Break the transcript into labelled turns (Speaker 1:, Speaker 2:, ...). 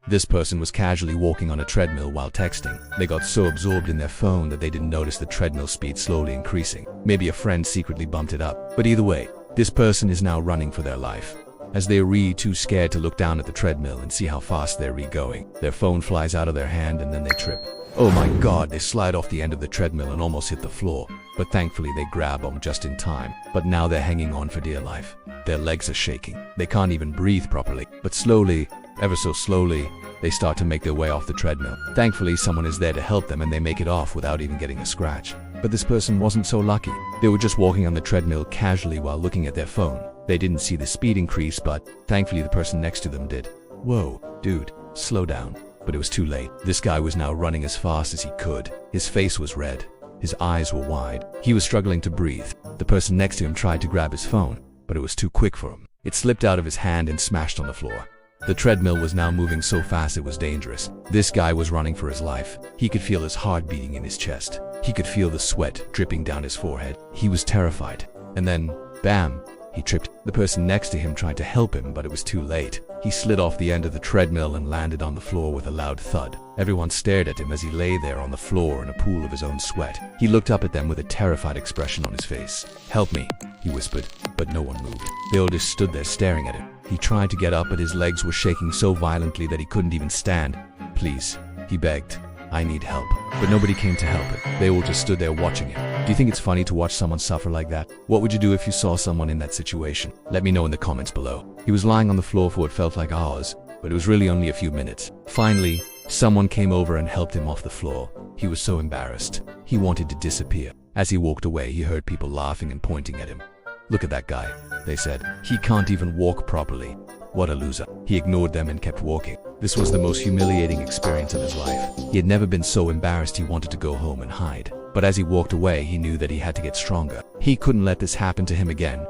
Speaker 1: This person was casually walking on a treadmill while texting. They got so absorbed in their phone that they didn't notice the treadmill speed slowly increasing. Maybe a friend secretly bumped it up. But either way, this person is now running for their life. As they are too scared to look down at the treadmill and see how fast they're going, their phone flies out of their hand and then they trip. Oh my god, they slide off the end of the treadmill and almost hit the floor. But thankfully they grab on just in time. But now they're hanging on for dear life. Their legs are shaking. They can't even breathe properly. But slowly, ever so slowly, they start to make their way off the treadmill. Thankfully, someone is there to help them and they make it off without even getting a scratch. But this person wasn't so lucky. They were just walking on the treadmill casually while looking at their phone. They didn't see the speed increase, but thankfully the person next to them did. Whoa, dude, slow down. But it was too late. This guy was now running as fast as he could. His face was red. His eyes were wide. He was struggling to breathe. The person next to him tried to grab his phone, but it was too quick for him. It slipped out of his hand and smashed on the floor. The treadmill was now moving so fast it was dangerous. This guy was running for his life. He could feel his heart beating in his chest. He could feel the sweat dripping down his forehead. He was terrified. And then, bam, he tripped. The person next to him tried to help him, but it was too late. He slid off the end of the treadmill and landed on the floor with a loud thud. Everyone stared at him as he lay there on the floor in a pool of his own sweat. He looked up at them with a terrified expression on his face. "Help me," he whispered, but no one moved. They all just stood there staring at him. He tried to get up, but his legs were shaking so violently that he couldn't even stand. "Please," he begged. "I need help." But nobody came to help him. They all just stood there watching him. Do you think it's funny to watch someone suffer like that? What would you do if you saw someone in that situation? Let me know in the comments below. He was lying on the floor for what felt like hours, but it was really only a few minutes. Finally, someone came over and helped him off the floor. He was so embarrassed. He wanted to disappear. As he walked away, he heard people laughing and pointing at him. "Look at that guy," they said. "He can't even walk properly. What a loser." He ignored them and kept walking. This was the most humiliating experience of his life. He had never been so embarrassed he wanted to go home and hide. But as he walked away, he knew that he had to get stronger. He couldn't let this happen to him again.